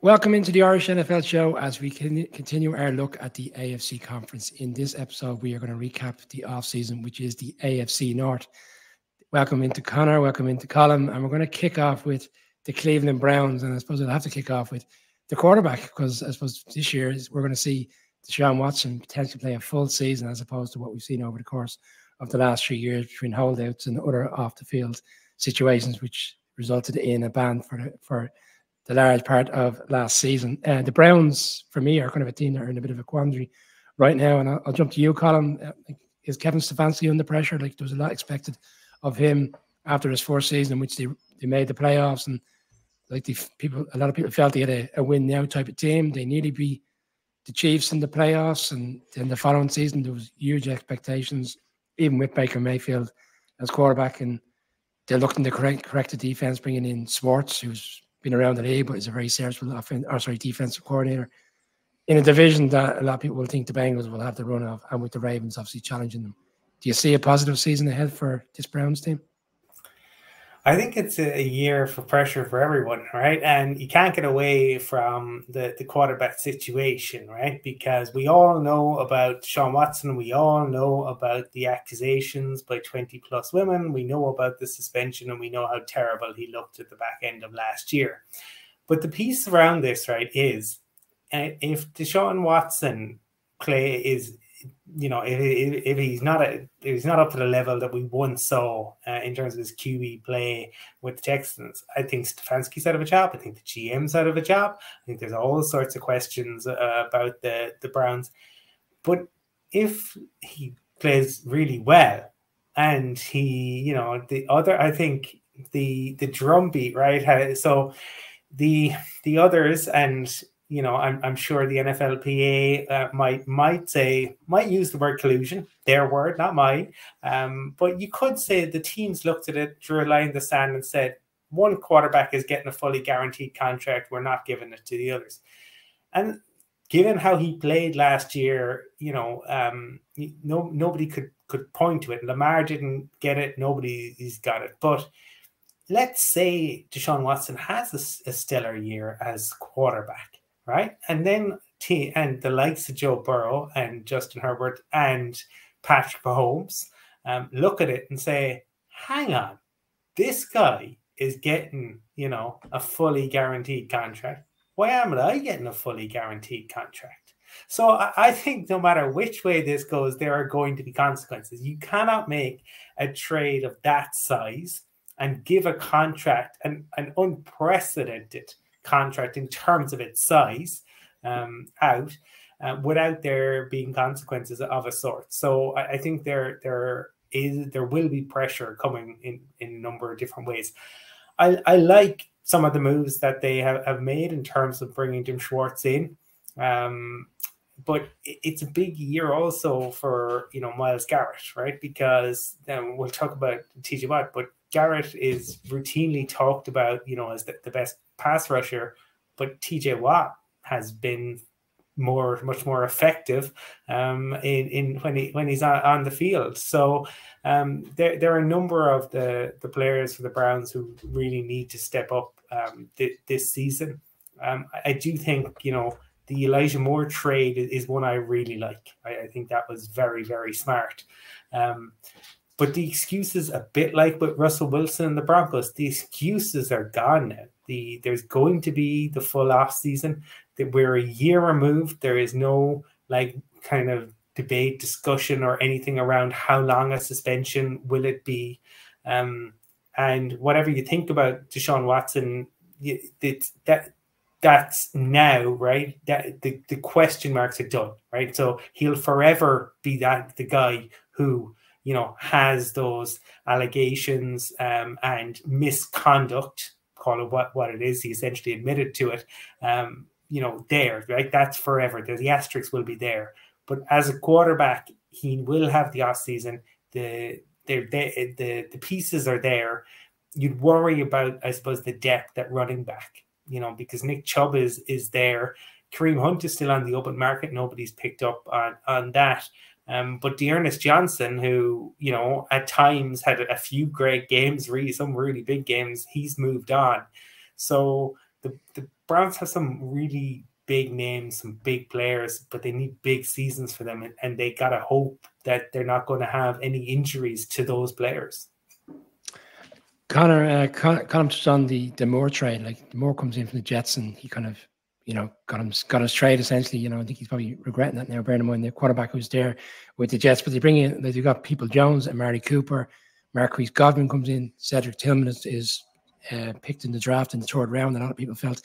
Welcome into the Irish NFL show as we continue our look at the AFC conference. In this episode, we are going to recap the offseason, which is the AFC North. Welcome into Connor, welcome into Colin, and we're going to kick off with the Cleveland Browns. And I suppose we'll have to kick off with the quarterback because I suppose this year we're going to see Deshaun Watson potentially play a full season as opposed to what we've seen over the course of the last 3 years between holdouts and other off-the-field situations, which resulted in a ban for the large part of last season. The Browns, for me, are kind of a team that are in a bit of a quandary right now. And I'll jump to you, Colin. Is Kevin Stefanski under pressure? Like, there was a lot expected of him after his first season in which they made the playoffs. And like a lot of people felt he had a win now type of team. They nearly beat the Chiefs in the playoffs. And then the following season, there was huge expectations, even with Baker Mayfield as quarterback. And they're looking to correct the defense, bringing in Swartz, who's been around the league, but is a very serviceable defensive coordinator in a division that a lot of people will think the Bengals will have the run of, and with the Ravens obviously challenging them. Do you see a positive season ahead for this Browns team? I think it's a year for pressure for everyone, right? And you can't get away from the quarterback situation, right? Because we all know about Deshaun Watson. We all know about the accusations by 20 plus women. We know about the suspension, and we know how terrible he looked at the back end of last year. But the piece around this, right, is if Deshaun Watson if he's not up to the level that we once saw in terms of his QB play with the Texans, I think Stefanski's out of a job. I think the GM's out of a job. I think there's all sorts of questions about the Browns. But if he plays really well, and I think the drumbeat, right? So the others, and I'm sure the NFLPA might use the word collusion, their word, not mine. But you could say the teams looked at it, drew a line in the sand, and said, one quarterback is getting a fully guaranteed contract. We're not giving it to the others. And given how he played last year, nobody could point to it. Lamar didn't get it. Nobody's got it. But let's say Deshaun Watson has a stellar year as quarterback. Right. And then and the likes of Joe Burrow and Justin Herbert and Patrick Mahomes look at it and say, hang on, this guy is getting, a fully guaranteed contract. Why am I getting a fully guaranteed contract? So I think no matter which way this goes, there are going to be consequences. You cannot make a trade of that size and give a contract, an unprecedented contract in terms of its size out without there being consequences of a sort. So I think there will be pressure coming in a number of different ways. I like some of the moves that they have made in terms of bringing Jim Schwartz in, but it's a big year also for Myles Garrett, right? Because we'll talk about TJ Watt, but Garrett is routinely talked about, as the best pass rusher, but TJ Watt has been much more effective when he's on the field. So there are a number of the players for the Browns who really need to step up this season. I do think the Elijah Moore trade is one I really like. I think that was very, very smart. But the excuses, a bit like with Russell Wilson and the Broncos, the excuses are gone now. There's going to be the full off season. That we're a year removed. There is no kind of debate, discussion, or anything around how long a suspension will it be. And whatever you think about Deshaun Watson, that's now, right? That the question marks are done, right? So he'll forever be the guy who has those allegations and misconduct, call it what it is. He essentially admitted to it, there, right? That's forever. The asterisks will be there. But as a quarterback, he will have the off season. The pieces are there. You'd worry about, I suppose, the depth at running back, because Nick Chubb is there. Kareem Hunt is still on the open market. Nobody's picked up on that. But Dearness Johnson, who, at times had a few great games, some really big games, he's moved on. So the Browns have some really big names, some big players, but they need big seasons for them, and they gotta hope that they're not going to have any injuries to those players. Connor touched on the Moore trade. Like, Moore comes in from the Jets, and he kind of, got his trade essentially. I think he's probably regretting that now. Bearing in mind the quarterback who's there with the Jets, but they bring in, they've got People Jones and Amari Cooper. Marquise Godwin comes in. Cedric Tillman is picked in the draft in the third round. A lot of people felt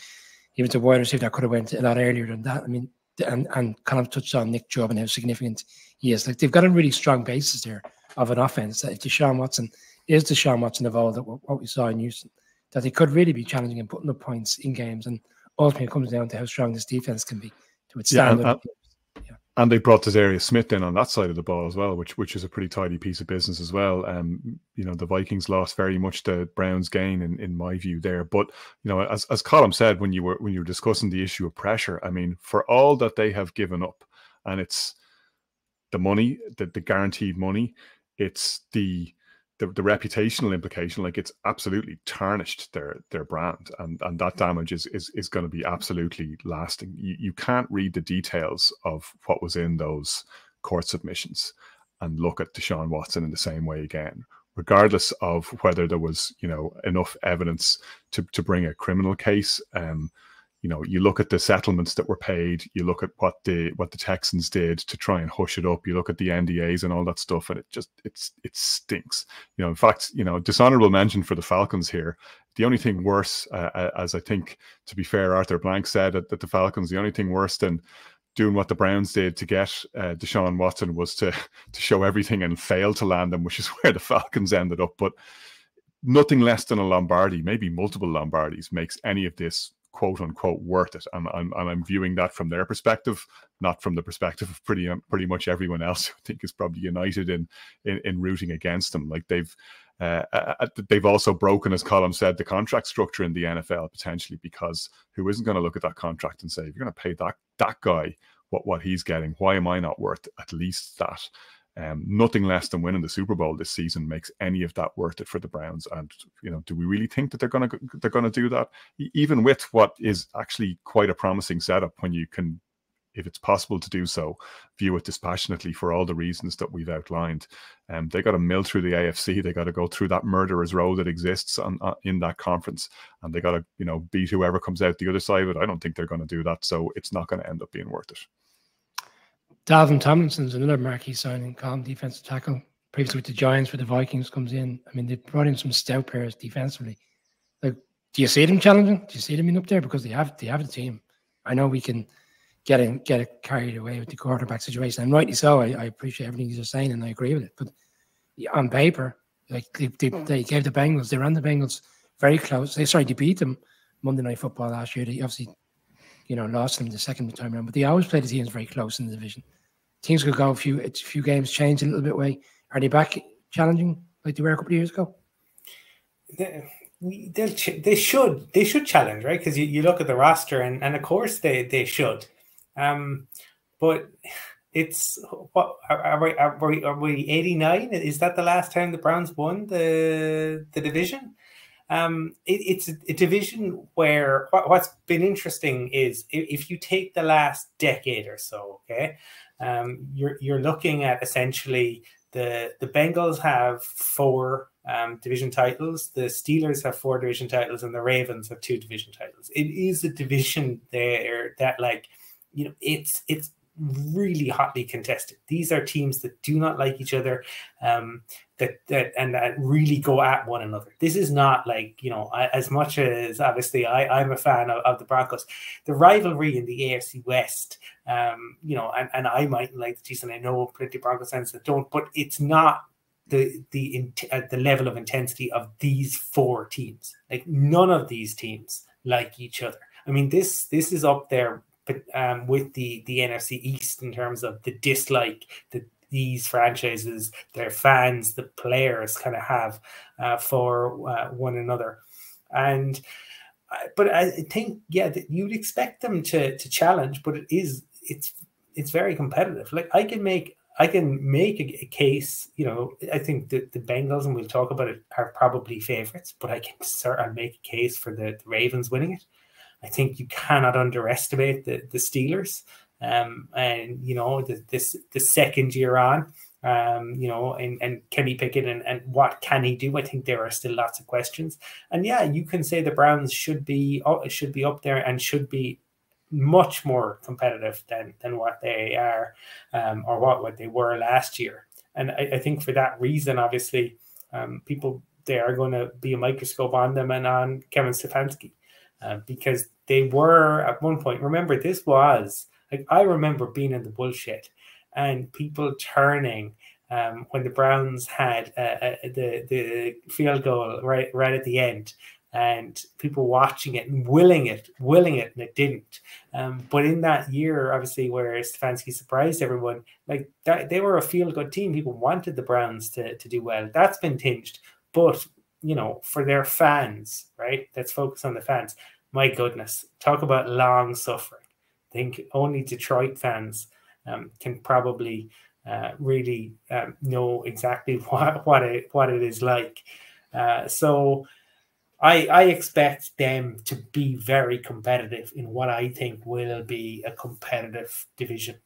he was a wide receiver that could have went a lot earlier than that. I mean, and kind of touched on Nick Chubb and how significant he is. Like, they've got a really strong basis there of an offense that if Deshaun Watson of all that what we saw in Houston, that they could really be challenging and putting up points in games. And ultimately, it comes down to how strong this defense can be to withstand. And they brought Zadarius Smith in on that side of the ball as well, which is a pretty tidy piece of business as well. The Vikings lost very much the Browns' gain in my view there. But as Colm said when you were discussing the issue of pressure, I mean, for all that they have given up, and it's the money, the guaranteed money, it's the reputational implication, like, it's absolutely tarnished their brand, and that damage is going to be absolutely lasting. You can't read the details of what was in those court submissions and look at Deshaun Watson in the same way again, regardless of whether there was enough evidence to bring a criminal case. You look at the settlements that were paid, you look at what the Texans did to try and hush it up, you look at the NDAs and all that stuff, and it stinks. In fact, dishonorable mention for the Falcons here. The only thing worse, as I think, to be fair, Arthur Blank said that the Falcons, the only thing worse than doing what the Browns did to get Deshaun Watson was to show everything and fail to land them, which is where the Falcons ended up. But nothing less than a Lombardi, maybe multiple Lombardis, makes any of this quote unquote worth it, and I'm viewing that from their perspective, not from the perspective of pretty much everyone else who I think is probably united in rooting against them. Like, they've also broken, as Colm said, the contract structure in the NFL potentially, because who isn't going to look at that contract and say, if you're going to pay that guy what he's getting, why am I not worth at least that? Nothing less than winning the Super Bowl this season makes any of that worth it for the Browns. And do we really think that they're going to do that, even with what is actually quite a promising setup, when you can, if it's possible to do so, view it dispassionately for all the reasons that we've outlined? They got to mill through the AFC. They got to go through that murderer's row that exists in that conference, and they got to beat whoever comes out the other side of it. I don't think they're going to do that, so it's not going to end up being worth it. Dalvin Tomlinson's another marquee signing, calm defensive tackle, previously with the Giants, where the Vikings comes in. I mean, they brought in some stout players defensively. Like, do you see them challenging? Do you see them in up there? Because they have the team. I know we can get it carried away with the quarterback situation, and rightly so. I appreciate everything you're saying, and I agree with it. But on paper, like, they gave the Bengals, they ran the Bengals very close. They beat them Monday Night Football last year. They obviously lost them the second time around, but they always play the teams very close in the division. Teams could go a few games, change a little bit way. Are they back challenging like they were a couple of years ago? They should challenge, right? Because you look at the roster, and of course they should. But it's what are we 89? Is that the last time the Browns won the division? It's a division where what's been interesting is if you take the last decade or so, okay, you're looking at essentially the Bengals have 4 division titles, the Steelers have 4 division titles, and the Ravens have 2 division titles. It is a division there that, like, it's really hotly contested. These are teams that do not like each other, that really go at one another. This is not like, as much as obviously I'm a fan of the Broncos, the rivalry in the AFC West, and I might like the Chiefs, and I know plenty of Broncos fans that don't, but it's not the level of intensity of these 4 teams. Like, none of these teams like each other. I mean, this is up there, but with the NFC East, in terms of the dislike that these franchises, their fans, the players kind of have for one another. But I think, that you'd expect them to challenge, but it's very competitive. Like, I can make a case. I think that the Bengals, and we'll talk about it, are probably favorites, but I can certainly make a case for the Ravens winning it. I think you cannot underestimate the Steelers. And you know, the second year on, you know, and Kenny Pickett and what can he do? I think there are still lots of questions. And yeah, you can say the Browns should be up there and should be much more competitive than what they are, or what they were last year. And I think for that reason, obviously, people, they are going to be a microscope on them and on Kevin Stefanski, because they were at one point. Remember, this was like, I remember being in the bullshit and people turning when the Browns had the field goal right at the end, and people watching it and willing it, and it didn't. But in that year, obviously, where Stefanski surprised everyone, like that, they were a feel-good team. People wanted the Browns to do well. That's been tinged. But, you know, for their fans, right? Let's focus on the fans. My goodness, talk about long suffering. I think only Detroit fans can probably really know exactly what it is like. So I expect them to be very competitive in what I think will be a competitive division.